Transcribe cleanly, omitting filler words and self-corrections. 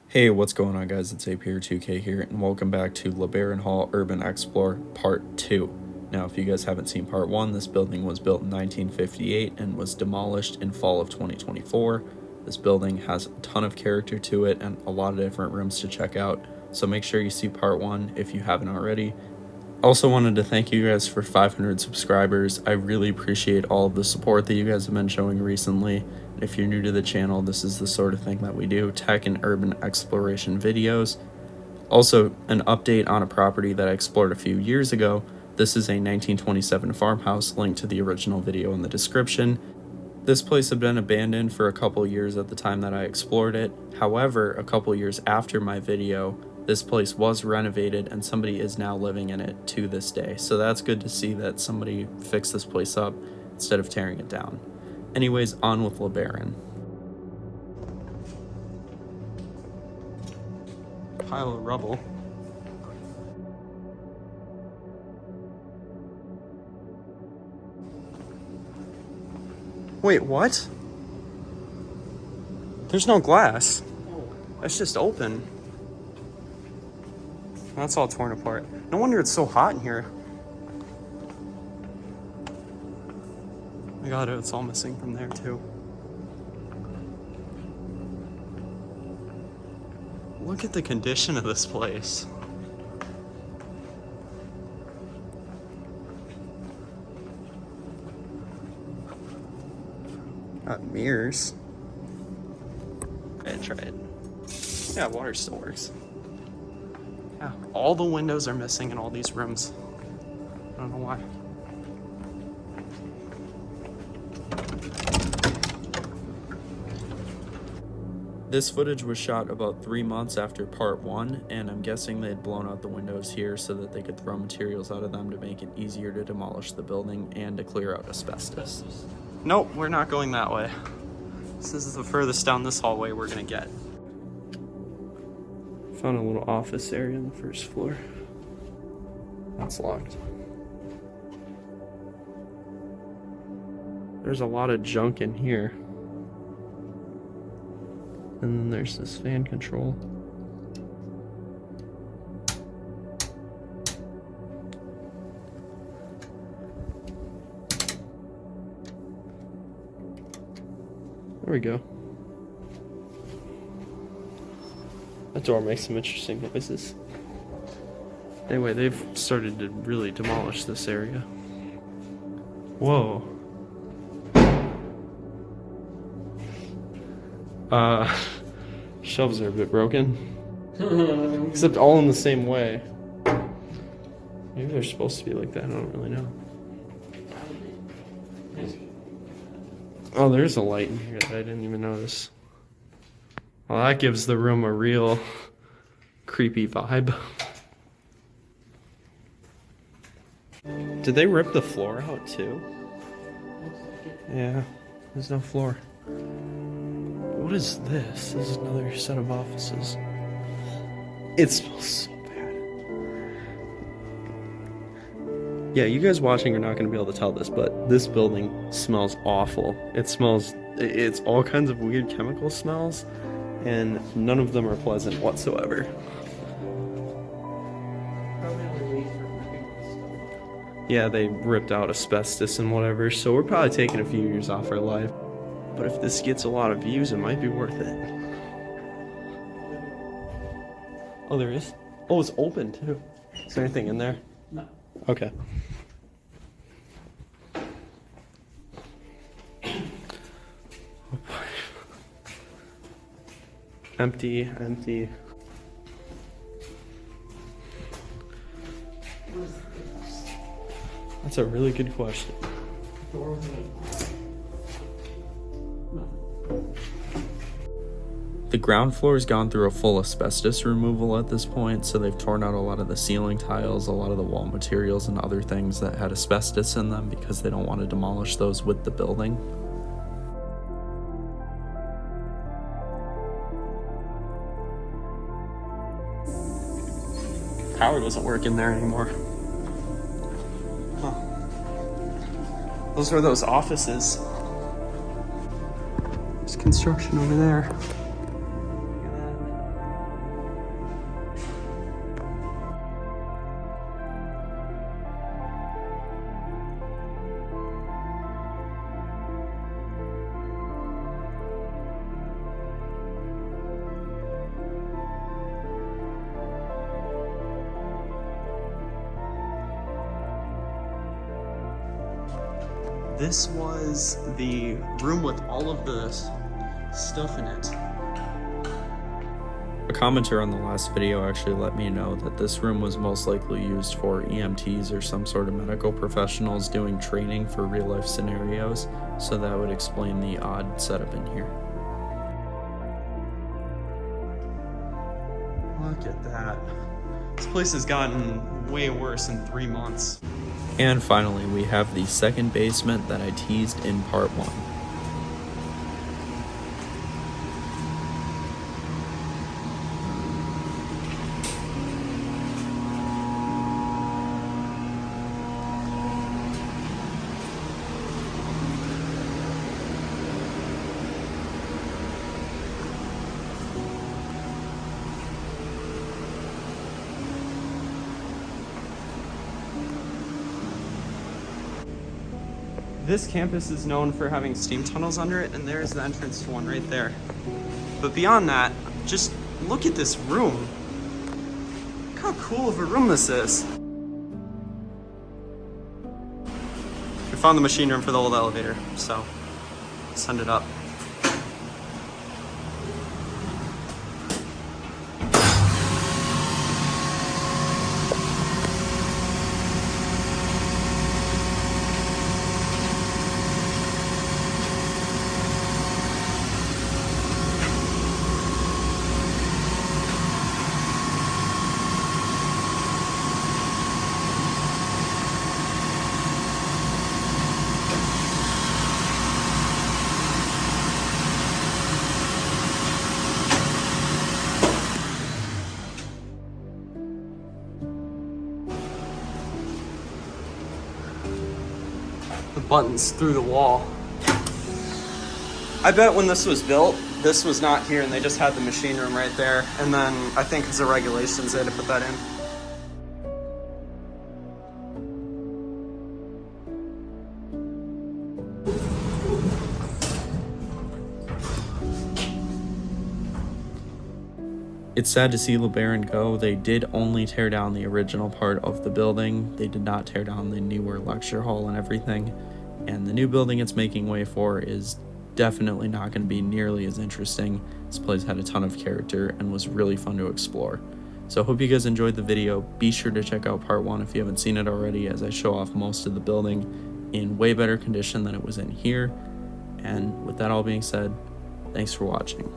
Hey, what's going on, guys? It's Ape here, 2K here, and welcome back to LeBaron Hall Urban Explore Part 2. Now, if you guys haven't seen Part 1, this building was built in 1958 and was demolished in fall of 2024. This building has a ton of character to it and a lot of different rooms to check out, so make sure you see Part 1 if you haven't already. Also wanted to thank you guys for 500 subscribers. I really appreciate all of the support that you guys have been showing recently. If you're new to the channel, this is the sort of thing that we do, tech and urban exploration videos. Also, an update on a property that I explored a few years ago. This is a 1927 farmhouse, linked to the original video in the description. This place had been abandoned for a couple years at the time that I explored it. However, a couple years after my video, this place was renovated and somebody is now living in it to this day. So that's good to see that somebody fixed this place up instead of tearing it down. Anyways, on with LeBaron. Pile of rubble. Wait, what? There's no glass. That's just open. That's all torn apart. No wonder it's so hot in here. Oh my god, it's all missing from there too. Look at the condition of this place. Got mirrors. Try it. Yeah, water still works. Yeah, all the windows are missing in all these rooms. I don't know why. This footage was shot about 3 months after part 1, and I'm guessing they'd blown out the windows here so that they could throw materials out of them to make it easier to demolish the building and to clear out asbestos. Nope, we're not going that way. This is the furthest down this hallway we're gonna get. Found a little office area on the first floor. That's locked. There's a lot of junk in here. And then there's this fan control. There we go. That door makes some interesting noises. Anyway, they've started to really demolish this area. Whoa. Shelves are a bit broken. Except all in the same way. Maybe they're supposed to be like that, I don't really know. Oh, there's a light in here that I didn't even notice. Well, that gives the room a real creepy vibe. Did they rip the floor out too? Yeah, there's no floor. What is this? This is another set of offices. It smells so bad. Yeah, you guys watching are not going to be able to tell this, but this building smells awful. It's all kinds of weird chemical smells, and none of them are pleasant whatsoever. Yeah, they ripped out asbestos and whatever, so we're probably taking a few years off our life. But if this gets a lot of views, it might be worth it. Oh, there is? Oh, it's open too. Is there anything in there? No. Okay. Oh boy. Empty, empty. What is this? That's a really good question. The ground floor has gone through a full asbestos removal at this point, so they've torn out a lot of the ceiling tiles, a lot of the wall materials, and other things that had asbestos in them because they don't want to demolish those with the building. Power doesn't work in there anymore. Huh. Those are those offices. There's construction over there. this was the room with all of the stuff in it. A commenter on the last video actually let me know that this room was most likely used for EMTs or some sort of medical professionals doing training for real life scenarios, so that would explain the odd setup in here. Look at that. This place has gotten way worse in 3 months. And finally, we have the second basement that I teased in part 1. This campus is known for having steam tunnels under it, and there's the entrance to one right there. But beyond that, just look at this room. Look how cool of a room this is. We found the machine room for the old elevator, so send it up. The buttons through the wall. I bet when this was built, this was not here and they just had the machine room right there. And then I think because of regulations, they had to put that in. It's sad to see LeBaron go. They did only tear down the original part of the building. They did not tear down the newer lecture hall and everything. And the new building it's making way for is definitely not going to be nearly as interesting. This place had a ton of character and was really fun to explore. So I hope you guys enjoyed the video. Be sure to check out part 1 if you haven't seen it already, as I show off most of the building in way better condition than it was in here. And with that all being said, thanks for watching.